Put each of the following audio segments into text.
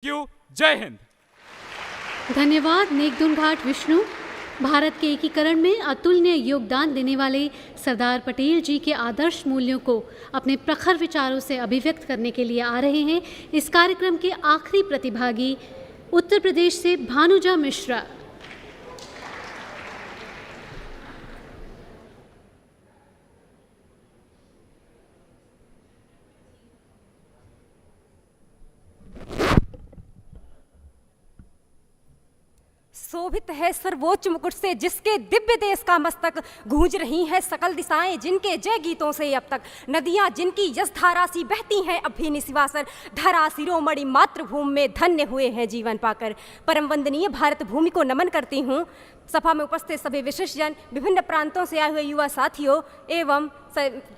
You. जय हिंद। धन्यवाद नेकदुन घाट विष्णु। भारत के एकीकरण में अतुलनीय योगदान देने वाले सरदार पटेल जी के आदर्श मूल्यों को अपने प्रखर विचारों से अभिव्यक्त करने के लिए आ रहे हैं इस कार्यक्रम के आखिरी प्रतिभागी उत्तर प्रदेश से भानुजा मिश्रा। शोभित है सर्वोच्च मुकुट से जिसके दिव्य देश का मस्तक, गूंज रही हैं सकल दिशाएं जिनके जय गीतों से अब तक, नदियां जिनकी यश धारा सी बहती हैं अब भी निशिवासर, धरा शिरोमणि मातृभूमि में धन्य हुए हैं जीवन पाकर। परम वंदनीय भारत भूमि को नमन करती हूँ। सभा में उपस्थित सभी विशिष्टजन, विभिन्न प्रांतों से आए हुए युवा साथियों एवं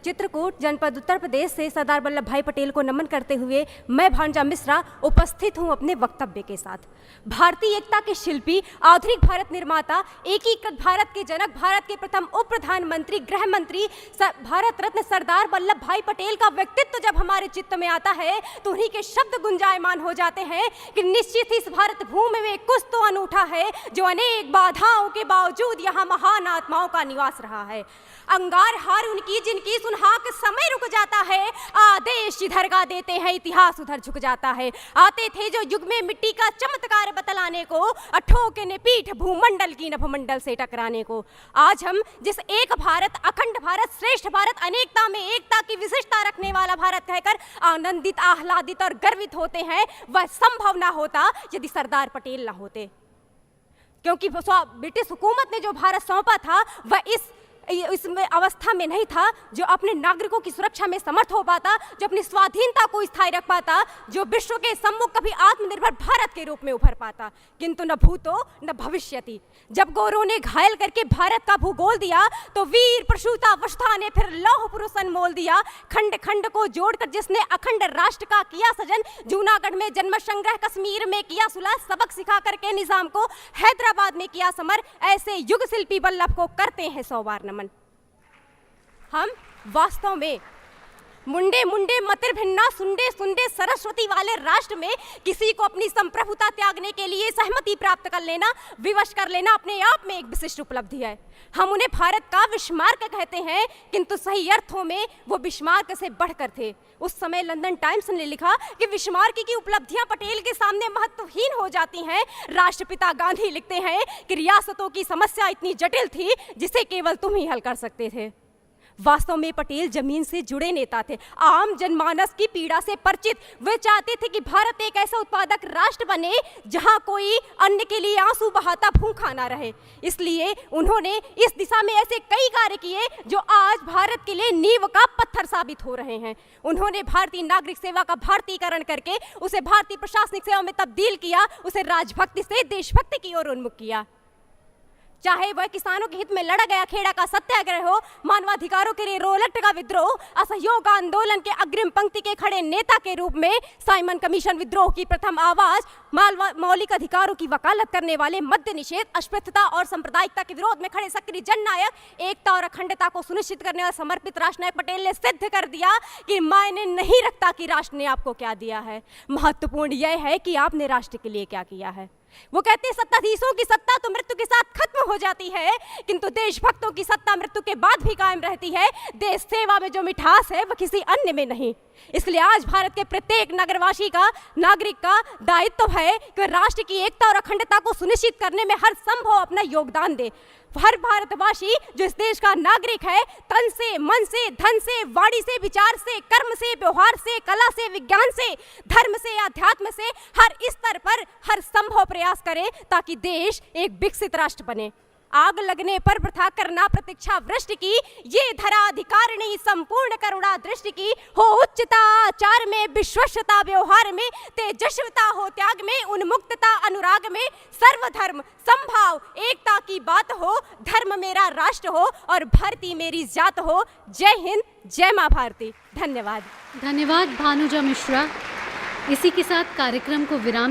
चित्रकूट जनपद उत्तर प्रदेश से सरदार वल्लभ भाई पटेल को नमन करते हुए मैं भानुजा मिश्रा उपस्थित हूं अपने वक्तव्य के साथ। भारतीय एकता के शिल्पी, आधुनिक भारत निर्माता, एकीकृत भारत के जनक, भारत के प्रथम उप प्रधानमंत्री, गृह मंत्री, भारत रत्न सरदार वल्लभ भाई पटेल का व्यक्तित्व जब हमारे चित्त में आता है तो उन्हीं के शब्द गुंजायमान हो जाते हैं कि निश्चित ही इस भारत भूमि में कुछ तो अनूठा है जो अनेक बाधाओं के बावजूद यहाँ महान आत्माओं का निवास रहा है। अंगार हार उनकी जिनकी सुनहाक समय रुक जाता है, आदेश जिधर का देते हैं इतिहास उधर झुक जाता है। आते थे जो युग में मिट्टी का चमत्कार बतलाने को, ठोके ने पीठ भूमंडल की नभमंडल से टकराने को। आज हम जिस एक भारत, अखंड भारत, श्रेष्ठ भारत, अनेकता में एकता की विशिष्टता रखने वाला भारत कहकर आनंदित, आह्लादित और गर्वित होते हैं, वह संभव ना होता यदि सरदार पटेल ना होते। क्योंकि ब्रिटिश हुकूमत ने जो भारत सौंपा था वह इस अवस्था में नहीं था जो अपने नागरिकों की सुरक्षा में समर्थ हो पाता, जो अपनी स्वाधीनता को स्थायी रख पाता, जो विश्व के सम्मुख कभी आत्मनिर्भर भारत के रूप में उभर पाता। किंतु न भूतो न भविष्यति। जब गौरों ने घायल करके भारत का भूगोल दिया तो वीर प्रसूता वसुधा ने फिर लौह पुरुष अनमोल दिया। खंड खंड को जोड़कर जिसने अखंड राष्ट्र का किया सजन, जूनागढ़ में जन्म संग्रह, कश्मीर में किया सुलह, सबक सिखा करके निजाम को हैदराबाद में किया समर, ऐसे युग शिल्पी वल्लभ को करते हैं 100 बार नमन। हम वास्तव में मुंडे मुंडे मतिर भिन्ना सुंडे सुंडे सरस्वती वाले राष्ट्र में किसी को अपनी संप्रभुता त्यागने के लिए सहमति प्राप्त कर लेना, विवश कर लेना अपने आप में एक विशिष्ट उपलब्धि है। हम उन्हें भारत का बिस्मार्क कहते हैं, किंतु सही अर्थों में वो बिस्मार्क से बढ़कर थे। उस समय लंदन टाइम्स ने लिखा कि बिस्मार्क की उपलब्धियां पटेल के सामने महत्वहीन हो जाती हैं। राष्ट्रपिता गांधी लिखते हैं कि रियासतों की समस्या इतनी जटिल थी जिसे केवल तुम ही हल कर सकते थे। वास्तव में पटेल जमीन से जुड़े नेता थे, आम जनमानस की पीड़ा से परिचित। वे चाहते थे कि भारत एक ऐसा उत्पादक राष्ट्र बने जहां कोई अन्न के लिए आंसू बहाता भूखा ना रहे। इसलिए उन्होंने इस दिशा में ऐसे कई कार्य किए जो आज भारत के लिए नींव का पत्थर साबित हो रहे हैं। उन्होंने भारतीय नागरिक सेवा का भारतीयकरण करके उसे भारतीय प्रशासनिक सेवा में तब्दील किया, उसे राजभक्ति से देशभक्ति की ओर उन्मुख किया। चाहे वह किसानों के हित में लड़ा गया खेड़ा का सत्याग्रह हो, मानवाधिकारों के लिए रोलट का विद्रोह, असहयोग आंदोलन के अग्रिम पंक्ति के खड़े नेता के रूप में साइमन कमीशन विद्रोह की प्रथम आवाज, मौलिक अधिकारों की वकालत करने वाले, मद्य निषेध, अस्पृश्यता और सांप्रदायिकता के विरोध में खड़े सक्रिय जननायक, एकता और अखंडता को सुनिश्चित करने वाले समर्पित राष्ट्रनायक पटेल ने सिद्ध कर दिया कि मायने नहीं रखता कि राष्ट्र ने आपको क्या दिया है, महत्वपूर्ण यह है कि आपने राष्ट्र के लिए क्या किया है। वो कहते हैं सत्ताधीशों की सत्ता तो मृत्यु के साथ खत्म हो जाती है, किंतु देशभक्तों की सत्ता मृत्यु के बाद भी कायम रहती है। देश सेवा में जो मिठास है वह किसी अन्य में नहीं। इसलिए आज भारत के प्रत्येक नगरवासी का, नागरिक का दायित्व है कि राष्ट्र की एकता और अखंडता को सुनिश्चित करने में हर संभव अपना योगदान दे। हर भारतवासी जो इस देश का नागरिक है, तन से, मन से, धन से, वाणी से, विचार से, कर्म से, व्यवहार से, कला से, विज्ञान से, धर्म से, अध्यात्म से, हर स्तर पर हर संभव प्रयास करे ताकि देश एक विकसित राष्ट्र बने। आग लगने पर वृथा करना प्रतीक्षा वृष्टि की, ये धरा अधिकारिणी संपूर्ण करुणा दृष्टि की। हो उच्चता आचार में, विश्वस्तता व्यवहार में, तेजस्विता हो त्याग में, उन्मुक्तता अनुराग में, सर्वधर्म संभाव एकता की बात हो, धर्म मेरा राष्ट्र हो और भारती मेरी जात हो। जय हिंद, जय माँ भारती। धन्यवाद। धन्यवाद भानुजा मिश्रा। इसी के साथ कार्यक्रम को विराम